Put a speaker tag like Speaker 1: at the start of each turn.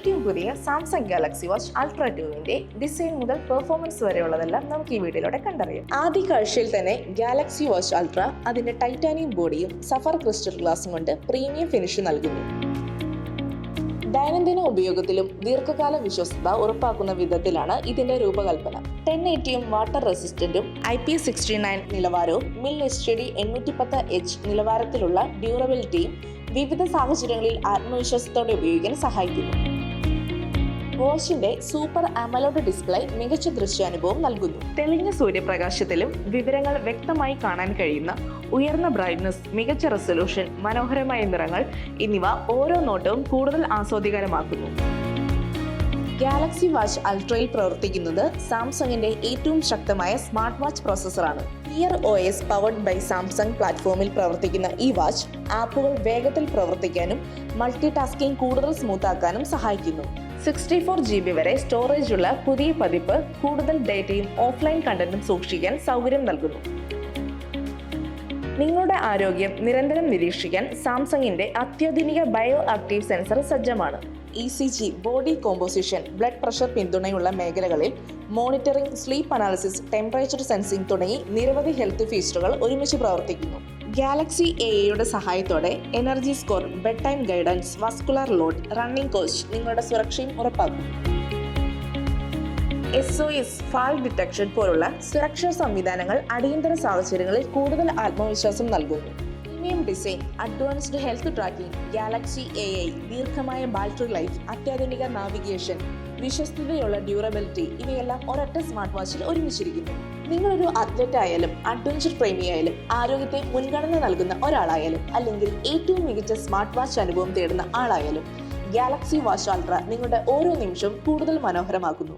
Speaker 1: ഏറ്റവും പുതിയ Samsung Galaxy watch ultra 2 design മുതൽ പെർഫോമൻസ് വരെയുള്ളതെല്ലാം നമുക്ക് ഈ വീഡിയോയിലൂടെ കണ്ടറിയാം. ആദ്യ കാഴ്ചയിൽ തന്നെ ഗാലക്സി വാച്ച് അൾട്രാ അതിന്റെ ടൈറ്റാനിയം ബോഡിയും സഫർ ക്രിസ്റ്റൽ ഗ്ലാസും കൊണ്ട് പ്രീമിയം ഫിനിഷ് നൽകുന്നു. ദൈനംദിന ഉപയോഗത്തിലും ദീർഘകാല വിശ്വസ്തത ഉറപ്പാക്കുന്ന വിധത്തിലാണ് ഇതിന്റെ രൂപകൽപ്പന. 1080 വാട്ടർ റെസിസ്റ്റന്റും IP69 നിലവാരവും MIL-STD 810H നിലവാരത്തിലുള്ള ഡ്യൂറബിലിറ്റിയും വിവിധ സാഹചര്യങ്ങളിൽ ആത്മവിശ്വാസത്തോടെ ഉപയോഗിക്കാൻ സഹായിക്കുന്നു. വാച്ചിന്റെ സൂപ്പർ അമലോഡ് ഡിസ്പ്ലേ മികച്ച ദൃശ്യാനുഭവം നൽകുന്നു. തെളിഞ്ഞ സൂര്യപ്രകാശത്തിലും വിവരങ്ങൾ വ്യക്തമായി കാണാൻ കഴിയുന്ന ഉയർന്ന ബ്രൈറ്റ്നസ്, മികച്ച റെസൊല്യൂഷൻ, മനോഹരമായ നിറങ്ങൾ എന്നിവ ഓരോ നോട്ടവും കൂടുതൽ ആസ്വാദികരമാക്കുന്നു. ഗാലക്സി വാച്ച് അൾട്രയിൽ പ്രവർത്തിക്കുന്നത് സാംസങ്ങിന്റെ ഏറ്റവും ശക്തമായ സ്മാർട്ട് വാച്ച് പ്രോസസ്സറാണ്. Gear OS powered by Samsung പ്ലാറ്റ്ഫോമിൽ പ്രവർത്തിക്കുന്ന ഈ വാച്ച് ആപ്പുകൾ വേഗത്തിൽ പ്രവർത്തിക്കാനും മൾട്ടി ടാസ്കിംഗ് കൂടുതൽ സ്മൂത്ത് ആക്കാനും സഹായിക്കുന്നു. 64 GB വരെ സ്റ്റോറേജ് ഉള്ള പുതിയ പതിപ്പ് കൂടുതൽ ഡേറ്റയും ഓഫ്ലൈൻ കണ്ടന്റും സൂക്ഷിക്കാൻ സൗകര്യം നൽകുന്നു. നിങ്ങളുടെ ആരോഗ്യം നിരന്തരം നിരീക്ഷിക്കാൻ സാംസങ്ങിന്റെ അത്യാധുനിക ബയോ ആക്റ്റീവ് സെൻസർ സജ്ജമാണ്. ECG, body composition, blood pressure പിന്തുണയുള്ള മേഖലകളിൽ monitoring, sleep analysis, temperature sensing തുടങ്ങി നിരവധി ഹെൽത്ത് ഫീച്ചറുകൾ ഒരുമിച്ച് പ്രവർത്തിക്കുന്നു. ഗാലക്സി AI സഹായത്തോടെ energy score, bed time guidance, muscular load, running coach നിങ്ങളുടെ സുരക്ഷയും ഉറപ്പാക്കുന്നു. SOS, ഫാൾ ഡിറ്റക്ഷൻ പോലുള്ള സുരക്ഷാ സംവിധാനങ്ങൾ അടിയന്തര സാഹചര്യങ്ങളിൽ കൂടുതൽ ആത്മവിശ്വാസം നൽകുന്നു. Premium design, advanced health tracking, Galaxy AI, ദീർഘമായ ബാറ്ററി ലൈഫ്, അത്യാധുനിക നാവിഗേഷൻ, വിശ്വസ്തതയുള്ള ഡ്യൂറബിലിറ്റി ഇവയെല്ലാം ഒരൊറ്റ സ്മാർട്ട് വാച്ചിൽ ഒരുമിച്ചിരിക്കുന്നു. നിങ്ങളൊരു അത്ലറ്റ് ആയാലും അഡ്വഞ്ചർ പ്രേമിയായാലും ആരോഗ്യത്തെ മുൻഗണന നൽകുന്ന ഒരാളായാലും അല്ലെങ്കിൽ ഏറ്റവും മികച്ച സ്മാർട്ട് വാച്ച് അനുഭവം തേടുന്ന ആളായാലും ഗാലക്സി വാച്ച് അൾട്ര നിങ്ങളുടെ ഓരോ നിമിഷവും കൂടുതൽ മനോഹരമാക്കുന്നു.